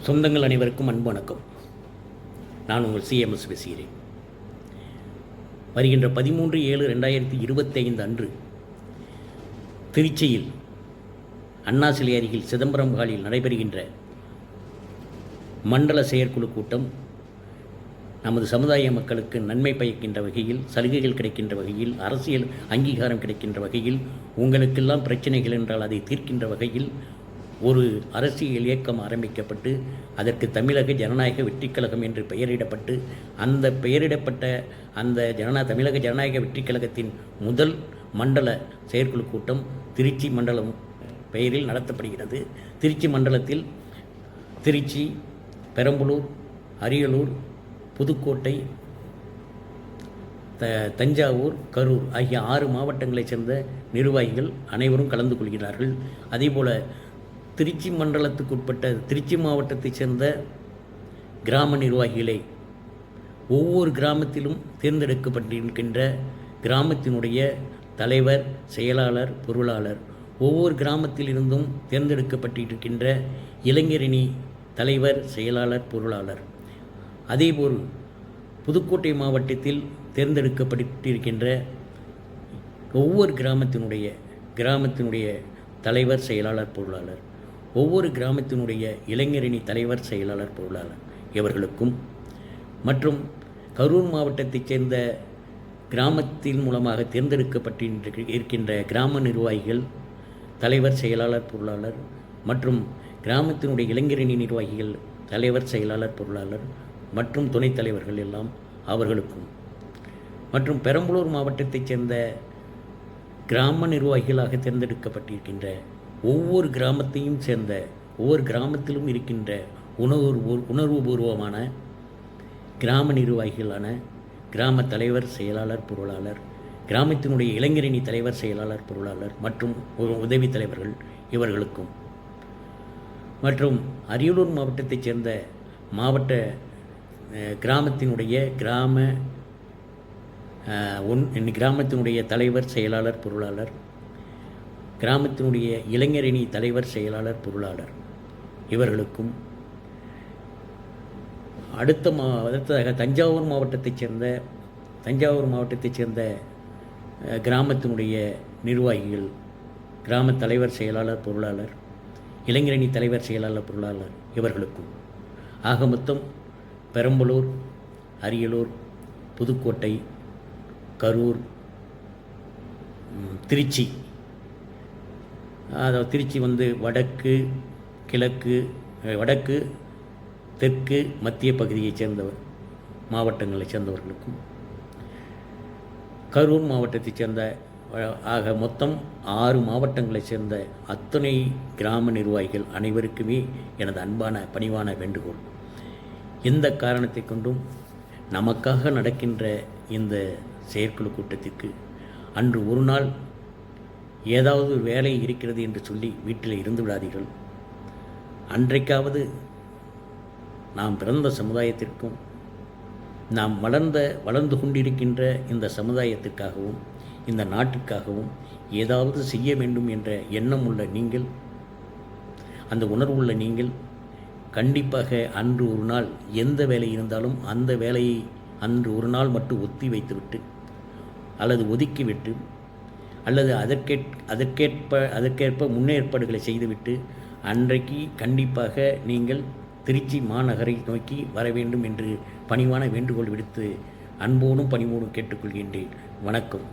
சொந்தங்கள் அனைவருக்கும் அன்பு வணக்கம். நான் உங்கள் சிஎம்எஸ் பேசுகிறேன். வருகின்ற 13/7/2025 அன்று திருச்சியில் அண்ணா சிலை அருகில் சிதம்பரம் ஹாலில் நடைபெறுகின்ற மண்டல செயற்குழு கூட்டம் நமது சமுதாய மக்களுக்கு நன்மை பயக்கின்ற வகையில், சலுகைகள் கிடைக்கின்ற வகையில், அரசியல் அங்கீகாரம் கிடைக்கின்ற வகையில், உங்களுக்கெல்லாம் பிரச்சனைகள் என்றால் அதை தீர்க்கின்ற வகையில் ஒரு அரசியல் இயக்கம் ஆரம்பிக்கப்பட்டு அதற்கு தமிழக ஜனநாயக வெற்றிக் கழகம் என்று பெயரிடப்பட்டு அந்த பெயரிடப்பட்ட அந்த தமிழக ஜனநாயக வெற்றிக் கழகத்தின் முதல் மண்டல செயற்குழு கூட்டம் திருச்சி மண்டலம் பெயரில் நடத்தப்படுகிறது. திருச்சி மண்டலத்தில் திருச்சி, பெரம்பலூர், அரியலூர், புதுக்கோட்டை, தஞ்சாவூர், கரூர் ஆகிய 6 மாவட்டங்களைச் சேர்ந்த நிர்வாகிகள் அனைவரும் கலந்து கொள்கிறார்கள். அதேபோல் திருச்சி மண்டலத்துக்குட்பட்ட திருச்சி மாவட்டத்தைச் சேர்ந்த கிராம நிர்வாகிகளை ஒவ்வொரு கிராமத்திலும் தேர்ந்தெடுக்கப்பட்டிருக்கின்ற கிராமத்தினுடைய தலைவர், செயலாளர், பொருளாளர், ஒவ்வொரு கிராமத்திலிருந்தும் தேர்ந்தெடுக்கப்பட்டிருக்கின்ற இளைஞரணி தலைவர், செயலாளர், பொருளாளர், அதேபோல் புதுக்கோட்டை மாவட்டத்தில் தேர்ந்தெடுக்கப்பட்டிருக்கின்ற ஒவ்வொரு கிராமத்தினுடைய தலைவர், செயலாளர், பொருளாளர், ஒவ்வொரு கிராமத்தினுடைய இளைஞரணி தலைவர், செயலாளர், பொருளாளர் இவர்களுக்கும் மற்றும் கரூர் மாவட்டத்தைச் சேர்ந்த கிராமத்தின் மூலமாக தேர்ந்தெடுக்கப்பட்டிருக்கின்ற கிராம நிர்வாகிகள், தலைவர், செயலாளர், பொருளாளர் மற்றும் கிராமத்தினுடைய இளைஞரணி நிர்வாகிகள், தலைவர், செயலாளர், பொருளாளர் மற்றும் துணைத் தலைவர்கள் எல்லாம் அவர்களுக்கும் மற்றும் பெரம்பலூர் மாவட்டத்தைச் சேர்ந்த கிராம நிர்வாகிகளாக தேர்ந்தெடுக்கப்பட்டிருக்கின்ற ஒவ்வொரு கிராமத்தையும் சேர்ந்த ஒவ்வொரு கிராமத்திலும் இருக்கின்ற உணர்வுபூர்வமான கிராம நிர்வாகிகளான கிராம தலைவர், செயலாளர், பொருளாளர், கிராமத்தினுடைய இளைஞரணி தலைவர், செயலாளர், பொருளாளர் மற்றும் உதவி தலைவர்கள் இவர்களுக்கும் மற்றும் அரியலூர் மாவட்டத்தைச் சேர்ந்த மாவட்ட கிராமத்தினுடைய தலைவர், செயலாளர், பொருளாளர், கிராமத்தினுடைய இளைஞரணி தலைவர், செயலாளர், பொருளாளர் இவர்களுக்கும் அடுத்ததாக தஞ்சாவூர் மாவட்டத்தைச் சேர்ந்த கிராமத்தினுடைய நிர்வாகிகள், கிராம தலைவர், செயலாளர், பொருளாளர், இளைஞரணி தலைவர், செயலாளர், பொருளாளர் இவர்களுக்கும் ஆக மொத்தம் பெரம்பலூர், அரியலூர், புதுக்கோட்டை, கரூர், திருச்சி, அதாவது திருச்சி வடக்கு, கிழக்கு, வடக்கு, தெற்கு, மத்திய பகுதியைச் சேர்ந்தவர் மாவட்டங்களைச் சேர்ந்தவர்களுக்கும், கரூர் மாவட்டத்தைச் சேர்ந்த ஆக மொத்தம் 6 மாவட்டங்களைச் சேர்ந்த அத்தனை கிராம நிர்வாகிகள் அனைவருக்குமே எனது அன்பான பணிவான வேண்டுகோள். எந்த காரணத்தை கொண்டும் நமக்காக நடக்கின்ற இந்த செயற்குழு கூட்டத்திற்கு அன்று ஒரு நாள் ஏதாவது வேலை இருக்கிறது என்று சொல்லி வீட்டில் இருந்து விடாதீர்கள். அன்றைக்காவது நாம் பிறந்த சமுதாயத்திற்கும் நாம் வளர்ந்து கொண்டிருக்கின்ற இந்த சமுதாயத்திற்காகவும் இந்த நாட்டிற்காகவும் ஏதாவது செய்ய வேண்டும் என்ற எண்ணம் உள்ள நீங்கள், அந்த உணர்வுள்ள நீங்கள் கண்டிப்பாக அன்று ஒரு நாள் எந்த வேலை இருந்தாலும் அந்த வேலையை அன்று ஒரு நாள் மட்டும் ஒத்தி வைத்துவிட்டு அல்லது ஒதுக்கிவிட்டு அல்லது அதற்கேற்ப முன்னேற்பாடுகளை செய்துவிட்டு அன்றைக்கு கண்டிப்பாக நீங்கள் திருச்சி மாநகரை நோக்கி வர வேண்டும் என்று பணிவான வேண்டுகோள் விடுத்து அன்போடும் பணிவோடும் கேட்டுக்கொள்கின்றேன். வணக்கம்.